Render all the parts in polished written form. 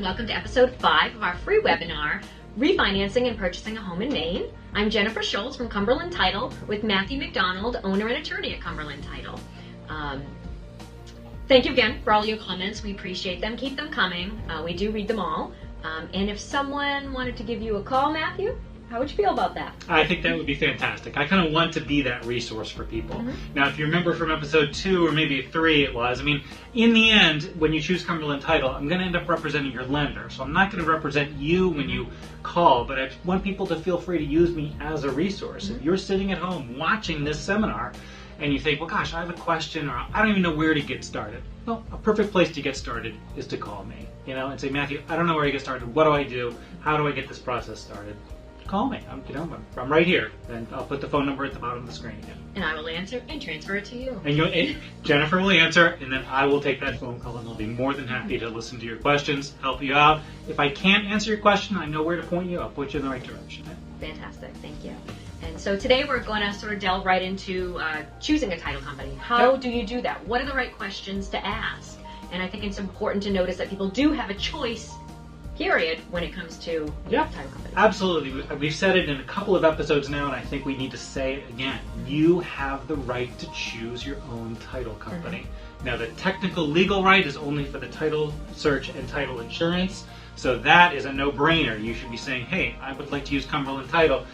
Welcome to episode 5 of our free webinar, Refinancing and Purchasing a Home in Maine. I'm Jennifer Schultz from Cumberland Title with Matthew McDonald, owner and attorney at Cumberland Title. Thank you again for all your comments. We appreciate them. Keep them coming. We do read them all. And if someone wanted to give you a call, Matthew, how would you feel about that? I think that would be fantastic. I kind of want to be that resource for people. Mm-hmm. Now, if you remember from episode 2 or maybe 3 it was, in the end, when you choose Cumberland Title, I'm going to end up representing your lender. So I'm not going to represent you when you call, but I want people to feel free to use me as a resource. Mm-hmm. If you're sitting at home watching this seminar and you think, well, gosh, I have a question or I don't even know where to get started. Well, a perfect place to get started is to call me, and say, Matthew, I don't know where to get started. What do I do? How do I get this process started? Call me. I'm right here, and I'll put the phone number at the bottom of the screen again. And I will answer and transfer it to you. And Jennifer will answer, and then I will take that phone call, and I'll be more than happy to listen to your questions, help you out. If I can't answer your question, I know where to point you. I'll point you in the right direction. Fantastic. Thank you. And so today we're going to sort of delve right into choosing a title company. How do you do that? What are the right questions to ask? And I think it's important to notice that people do have a choice, period, when it comes to title company. Absolutely. We've said it in a couple of episodes now, and I think we need to say it again. You have the right to choose your own title company. Mm-hmm. Now, the technical legal right is only for the title search and title insurance, so that is a no-brainer. You should be saying, hey, I would like to use Cumberland Title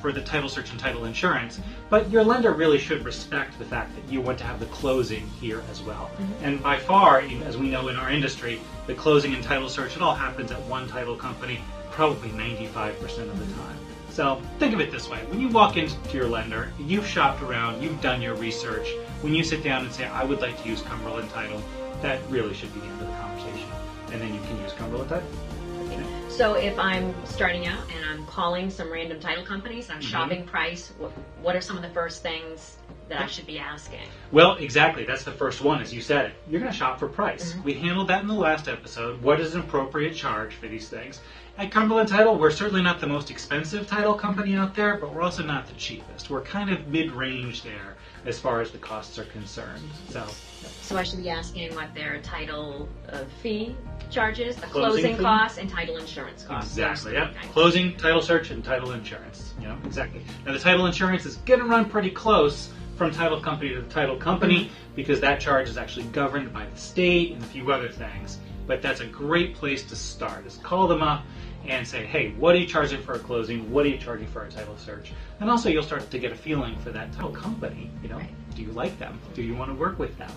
for the title search and title insurance. Mm-hmm. But your lender really should respect the fact that you want to have the closing here as well. Mm-hmm. And by far, as we know in our industry, the closing and title search, it all happens at one title company, probably 95% of the time. So think of it this way. When you walk into your lender, you've shopped around, you've done your research. When you sit down and say, I would like to use Cumberland Title, that really should be the end of the conversation. And then you can use Cumberland Title. Okay. So if I'm starting out and I'm calling some random title companies, I'm shopping price, what are some of the first things that I should be asking? Well, exactly. That's the first one, as you said it. You're going to shop for price. Mm-hmm. We handled that in the last episode. What is an appropriate charge for these things? At Cumberland Title, we're certainly not the most expensive title company out there, but we're also not the cheapest. We're kind of mid-range there as far as the costs are concerned. So I should be asking what their title fee charges, the closing costs, and title insurance costs. Exactly, yeah. Closing, title search, and title insurance. Exactly. Now the title insurance is going to run pretty close from title company to title company because that charge is actually governed by the state and a few other things. But that's a great place to start, is call them up and say, hey, what are you charging for a closing? What are you charging for a title search? And also you'll start to get a feeling for that title company. Do you like them? Do you want to work with them?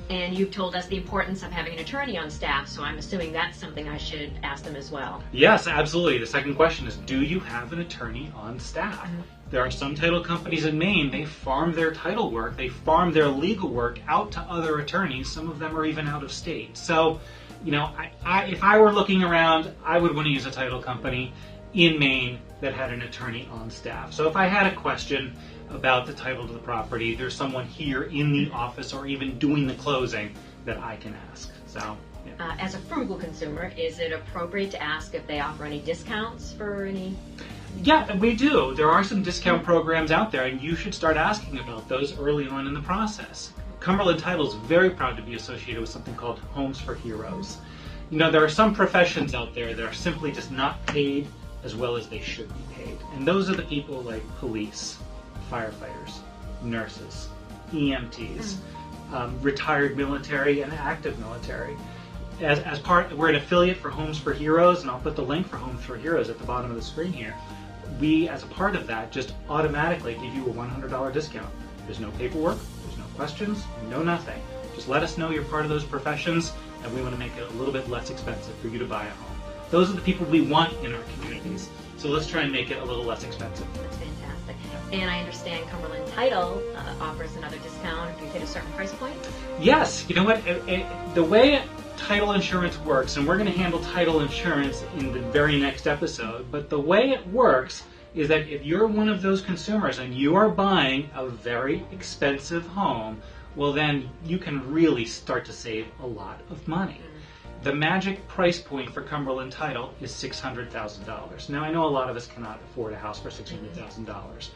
And you've told us the importance of having an attorney on staff, so I'm assuming that's something I should ask them as well. Yes, absolutely. The second question is, do you have an attorney on staff? Mm-hmm. There are some title companies in Maine, they farm their title work, they farm their legal work out to other attorneys. Some of them are even out of state. So, if I were looking around, I would want to use a title company in Maine that had an attorney on staff. So if I had a question about the title to the property, there's someone here in the office or even doing the closing that I can ask. So, as a frugal consumer, is it appropriate to ask if they offer any discounts for any? Yeah, we do. There are some discount programs out there, and you should start asking about those early on in the process. Cumberland Title is very proud to be associated with something called Homes for Heroes. There are some professions out there that are simply just not paid as well as they should be paid. And those are the people like police, firefighters, nurses, EMTs, retired military and active military. We're an affiliate for Homes for Heroes, and I'll put the link for Homes for Heroes at the bottom of the screen here. We, as a part of that, just automatically give you a $100 discount. There's no paperwork, there's no questions, no nothing. Just let us know you're part of those professions, and we want to make it a little bit less expensive for you to buy a home. Those are the people we want in our communities. So let's try and make it a little less expensive. That's fantastic. And I understand Cumberland Title offers another discount if you hit a certain price point? Yes. You know what? The way title insurance works, and we're going to handle title insurance in the very next episode, but the way it works is that if you're one of those consumers and you are buying a very expensive home, well then you can really start to save a lot of money. The magic price point for Cumberland Title is $600,000. Now I know a lot of us cannot afford a house for $600,000.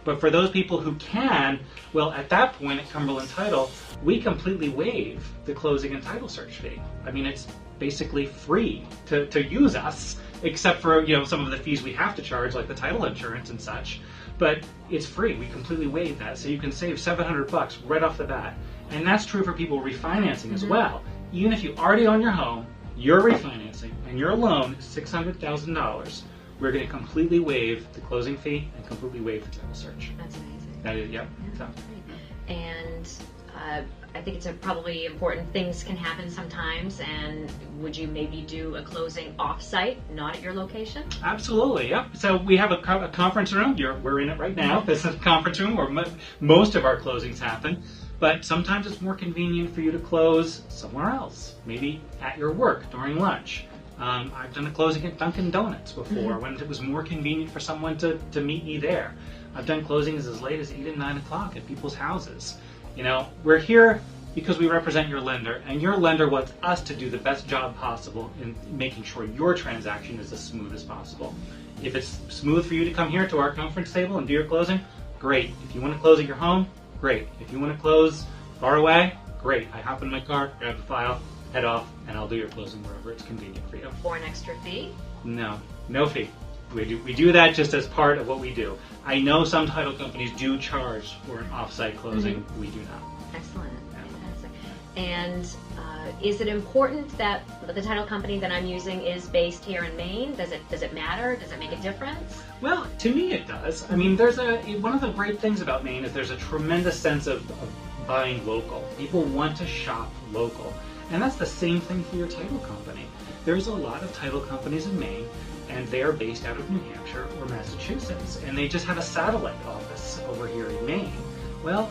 But for those people who can, well, at that point at Cumberland Title, we completely waive the closing and title search fee. I mean, it's basically free to use us, except for some of the fees we have to charge, like the title insurance and such. But it's free. We completely waive that, so you can save $700 right off the bat. And that's true for people refinancing as well. Even if you already own your home, you're refinancing, and your loan is $600,000. We're going to completely waive the closing fee and completely waive the title search. That's amazing. That is, yep. Yeah, and I think it's probably important. Things can happen sometimes, and would you maybe do a closing off-site, not at your location? Absolutely, yep. So we have a conference room. We're in it right now. This is a conference room where most of our closings happen. But sometimes it's more convenient for you to close somewhere else, maybe at your work during lunch. I've done a closing at Dunkin' Donuts before when it was more convenient for someone to meet me there. I've done closings as late as 8 and 9 o'clock at people's houses. We're here because we represent your lender, and your lender wants us to do the best job possible in making sure your transaction is as smooth as possible. If it's smooth for you to come here to our conference table and do your closing, great. If you want to close at your home, great. If you want to close far away, great. I hop in my car, grab the file, head off, and I'll do your closing wherever it's convenient for you. For an extra fee? No fee. We do that just as part of what we do. I know some title companies do charge for an off-site closing. We do not. Excellent. Fantastic. And is it important that the title company that I'm using is based here in Maine? Does it matter? Does it make a difference? Well, to me it does. I mean, one of the great things about Maine is there's a tremendous sense of buying local. People want to shop local. And that's the same thing for your title company. There's a lot of title companies in Maine, and they are based out of New Hampshire or Massachusetts, and they just have a satellite office over here in Maine. Well,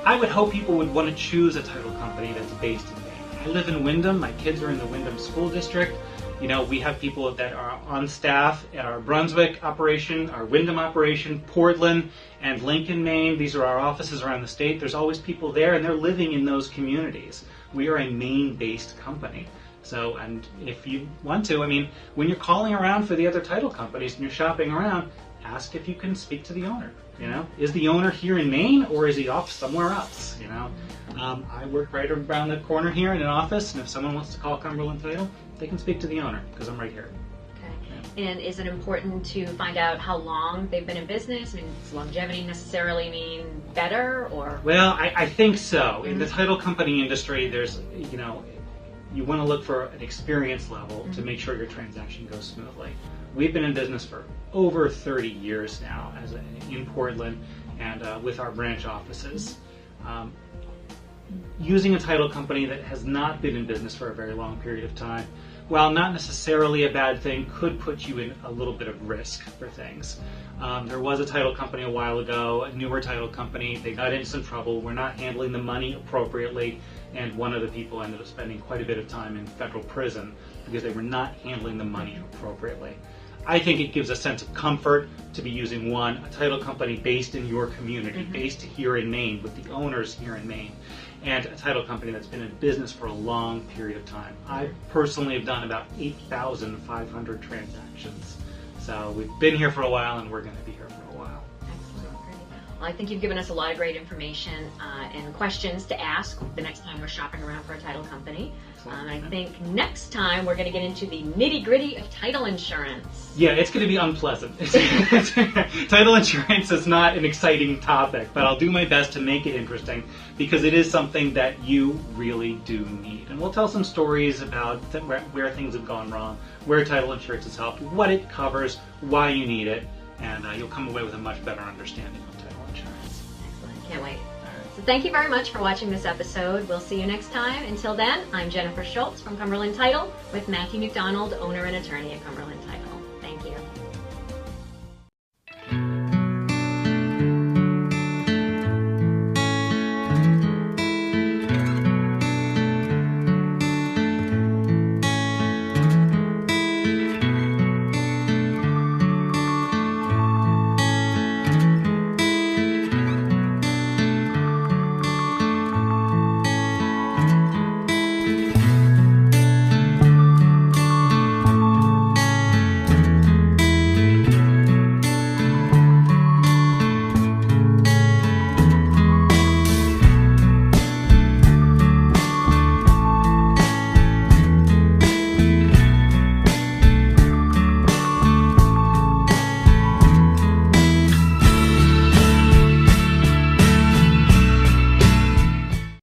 I would hope people would want to choose a title company that's based in Maine. I live in Windham. My kids are in the Windham School District. We have people that are on staff at our Brunswick operation, our Windham operation, Portland, and Lincoln, Maine. These are our offices around the state. There's always people there, and they're living in those communities. We are a Maine-based company. So, and if you want to, when you're calling around for the other title companies and you're shopping around, ask if you can speak to the owner. Is the owner here in Maine, or is he off somewhere else? I work right around the corner here in an office, and if someone wants to call Cumberland Title, they can speak to the owner because I'm right here. Okay. And is it important to find out how long they've been in business? Does longevity necessarily mean better, or? Well, I think so. In the title company industry, there's, you want to look for an experience level to make sure your transaction goes smoothly. We've been in business for over 30 years now in Portland and with our branch offices. Using a title company that has not been in business for a very long period of time, while not necessarily a bad thing, could put you in a little bit of risk for things. There was a title company a while ago, a newer title company. They got into some trouble. We're not handling the money appropriately, and one of the people ended up spending quite a bit of time in federal prison because they were not handling the money appropriately. I think it gives a sense of comfort to be using a title company based in your community, based here in Maine, with the owners here in Maine, and a title company that's been in business for a long period of time. I personally have done about 8,500 transactions. So we've been here for a while, and we're going to be here for a while. Excellent. Great. Well, I think you've given us a lot of great information and questions to ask the next time we're shopping around for a title company. I think next time we're going to get into the nitty-gritty of title insurance. Yeah, it's going to be unpleasant. Title insurance is not an exciting topic, but I'll do my best to make it interesting because it is something that you really do need. And we'll tell some stories about where things have gone wrong, where title insurance has helped, what it covers, why you need it, and you'll come away with a much better understanding of title insurance. Excellent. Can't wait. This So thank you very much for watching this episode. We'll see you next time. Until then, I'm Jennifer Schultz from Cumberland Title with Matthew McDonald, owner and attorney at Cumberland Title.